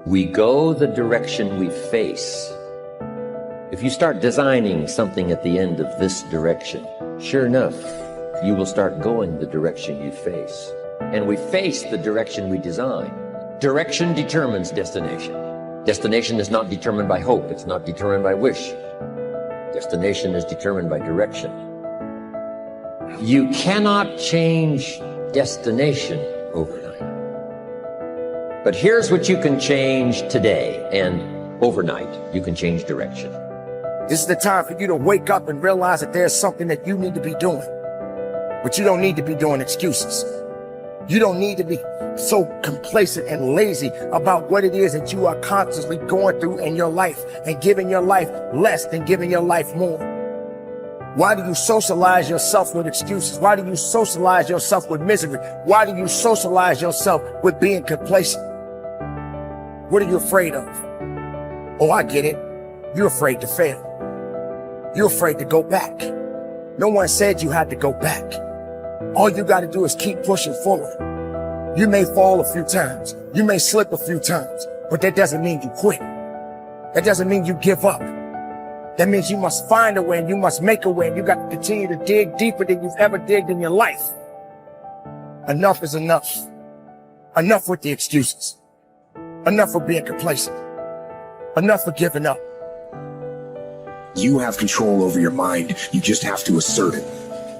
We go the direction we face. If you start designing something at the end of this direction, sure enough, you will start going the direction you face. And we face the direction we design. Direction determines destination. Destination is not determined by hope. It's not determined by wish. Destination is determined by direction. You cannot change destination overnight. But here's what you can change today, and overnight, you can change direction. This is the time for you to wake up and realize that there's something that you need to be doing. But you don't need to be doing excuses. You don't need to be so complacent and lazy about what it is that you are constantly going through in your life and giving your life less than giving your life more. Why do you socialize yourself with excuses? Why do you socialize yourself with misery? Why do you socialize yourself with being complacent? What are you afraid of? Oh, I get it. You're afraid to fail. You're afraid to go back. No one said you had to go back. All you got to do is keep pushing forward. You may fall a few times. You may slip a few times, but that doesn't mean you quit. That doesn't mean you give up. That means you must find a way and you must make a way, and you got to continue to dig deeper than you've ever digged in your life. Enough is enough. Enough with the excuses. Enough for being complacent. Enough for giving up. You have control over your mind. You just have to assert it.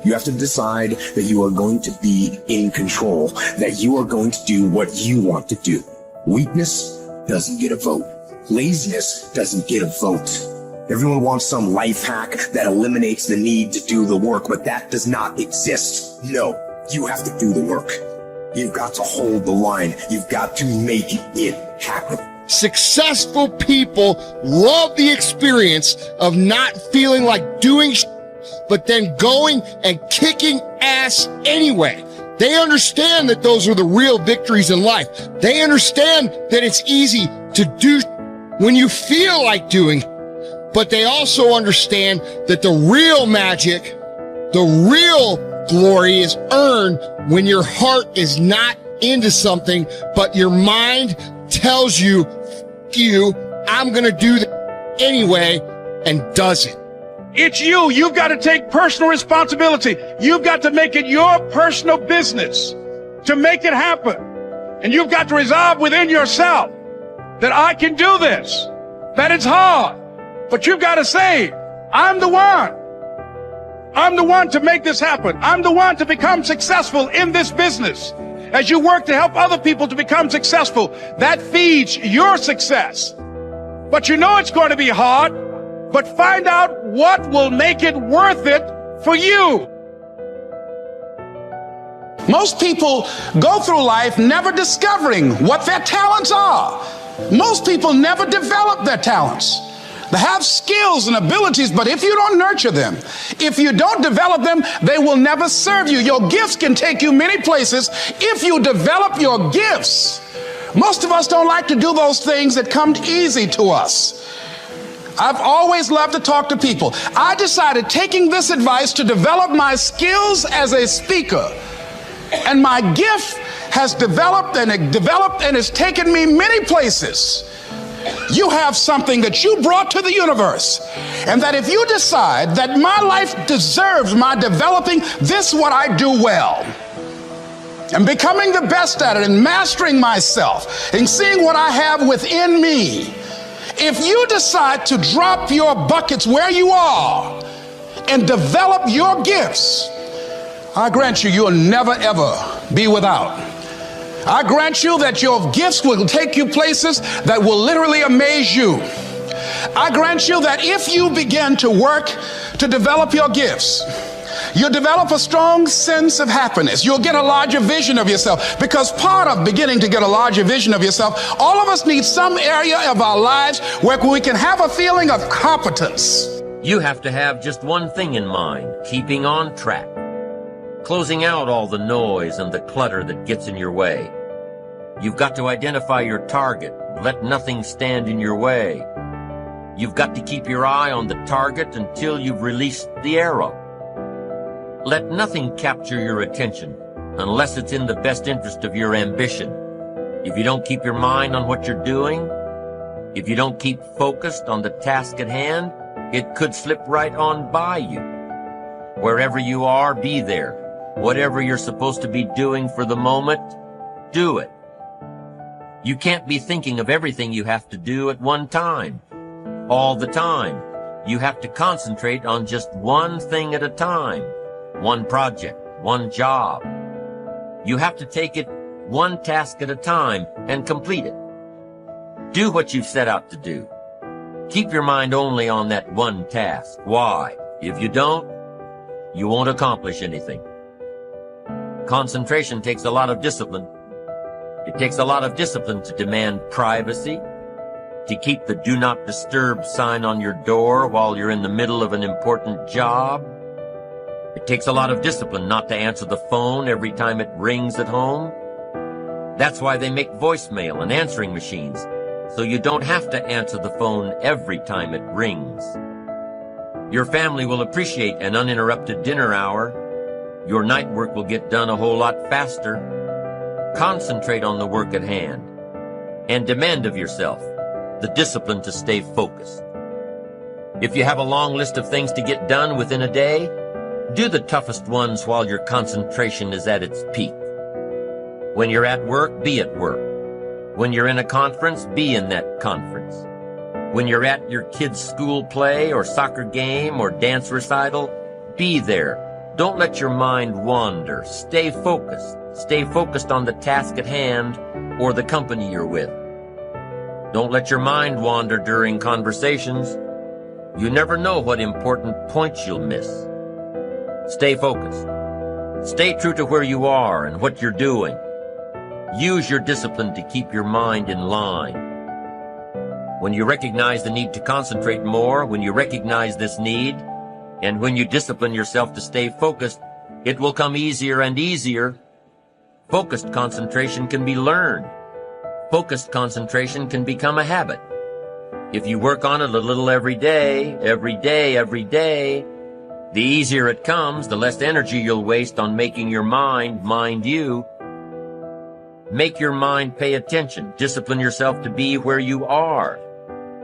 You have to decide that you are going to be in control, that you are going to do what you want to do. Weakness doesn't get a vote. Laziness doesn't get a vote. Everyone wants some life hack that eliminates the need to do the work, but that does not exist. No, you have to do the work. You've got to hold the line. You've got to make it happen. Successful people love the experience of not feeling like doing but then going and kicking ass anyway. They understand that those are the real victories in life. They understand that it's easy to do when you feel like doing, but they also understand that the real magic, the real glory is earned when your heart is not into something, but your mind tells you, I'm going to do that anyway, and does it. It's you. You've got to take personal responsibility. You've got to make it your personal business to make it happen. And you've got to resolve within yourself that I can do this, that it's hard, but you've got to say, I'm the one. I'm the one to make this happen. I'm the one to become successful in this business. As you work to help other people to become successful, that feeds your success. But you know it's going to be hard, but find out what will make it worth it for you. Most people go through life never discovering what their talents are. Most people never develop their talents. They have skills and abilities, but if you don't nurture them, if you don't develop them, they will never serve you. Your gifts can take you many places if you develop your gifts. Most of us don't like to do those things that come easy to us. I've always loved to talk to people. I decided, taking this advice, to develop my skills as a speaker. And my gift has developed and it's taken me many places. You have something that you brought to the universe, and that if you decide that my life deserves my developing this, what I do well, and becoming the best at it, and mastering myself, and seeing what I have within me, if you decide to drop your buckets where you are and develop your gifts, I grant you, you'll never ever be without. I grant you that your gifts will take you places that will literally amaze you. I grant you that if you begin to work to develop your gifts, you'll develop a strong sense of happiness. You'll get a larger vision of yourself, because part of beginning to get a larger vision of yourself, all of us need some area of our lives where we can have a feeling of competence. You have to have just one thing in mind: keeping on track. Closing out all the noise and the clutter that gets in your way. You've got to identify your target. Let nothing stand in your way. You've got to keep your eye on the target until you've released the arrow. Let nothing capture your attention unless it's in the best interest of your ambition. If you don't keep your mind on what you're doing, if you don't keep focused on the task at hand, it could slip right on by you. Wherever you are, be there. Whatever you're supposed to be doing for the moment, do it. You can't be thinking of everything you have to do at one time, all the time. You have to concentrate on just one thing at a time, one project, one job. You have to take it one task at a time and complete it. Do what you've set out to do. Keep your mind only on that one task. Why? If you don't, you won't accomplish anything. Concentration takes a lot of discipline. It takes a lot of discipline to demand privacy, to keep the do not disturb sign on your door while you're in the middle of an important job. It takes a lot of discipline not to answer the phone every time it rings at home. That's why they make voicemail and answering machines, so you don't have to answer the phone every time it rings. Your family will appreciate an uninterrupted dinner hour. Your night work will get done a whole lot faster. Concentrate on the work at hand and demand of yourself the discipline to stay focused. If you have a long list of things to get done within a day, do the toughest ones while your concentration is at its peak. When you're at work, be at work. When you're in a conference, be in that conference. When you're at your kid's school play or soccer game or dance recital, be there. Don't let your mind wander. Stay focused. Stay focused on the task at hand or the company you're with. Don't let your mind wander during conversations. You never know what important points you'll miss. Stay focused. Stay true to where you are and what you're doing. Use your discipline to keep your mind in line. When you recognize the need to concentrate more, when you recognize this need, and when you discipline yourself to stay focused, it will come easier and easier. Focused concentration can be learned. Focused concentration can become a habit. If you work on it a little every day, the easier it comes, the less energy you'll waste on making your mind you. Make your mind pay attention. Discipline yourself to be where you are.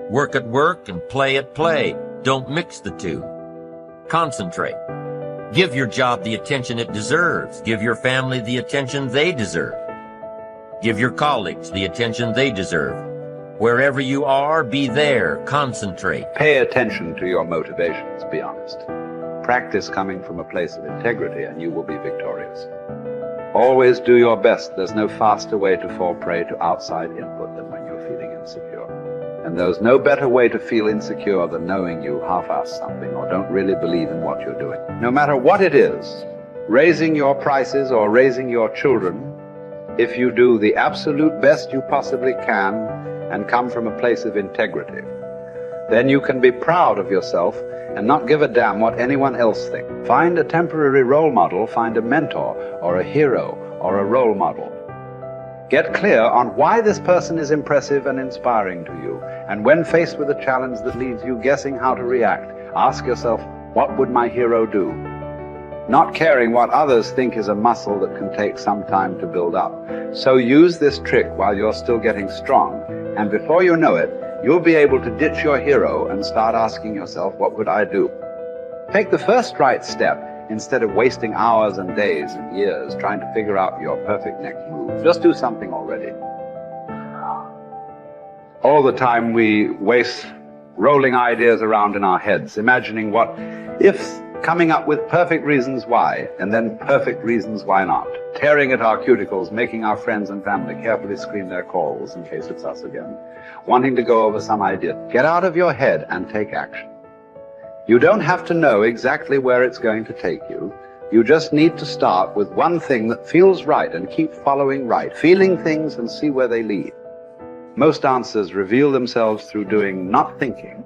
Work at work and play at play. Don't mix the two. Concentrate. Give your job the attention it deserves. Give your family the attention they deserve. Give your colleagues the attention they deserve. Wherever you are, be there. Concentrate. Pay attention to your motivations, be honest. Practice coming from a place of integrity and you will be victorious. Always do your best. There's no faster way to fall prey to outside input than when you're feeling insecure. And there's no better way to feel insecure than knowing you half-assed something or don't really believe in what you're doing. No matter what it is, raising your prices or raising your children, if you do the absolute best you possibly can and come from a place of integrity, then you can be proud of yourself and not give a damn what anyone else thinks. Find a temporary role model, find a mentor or a hero or a role model. Get clear on why this person is impressive and inspiring to you. And when faced with a challenge that leaves you guessing how to react, ask yourself, what would my hero do? Not caring what others think is a muscle that can take some time to build up. So use this trick while you're still getting strong, and before you know it, you'll be able to ditch your hero and start asking yourself, what would I do? Take the first right step instead of wasting hours and days and years trying to figure out your perfect next move. Just do something already. All the time we waste rolling ideas around in our heads, imagining what if, coming up with perfect reasons why, and then perfect reasons why not. Tearing at our cuticles, making our friends and family carefully screen their calls in case it's us again. Wanting to go over some idea. Get out of your head and take action. You don't have to know exactly where it's going to take you. You just need to start with one thing that feels right and keep following right, feeling things and see where they lead. Most answers reveal themselves through doing, not thinking.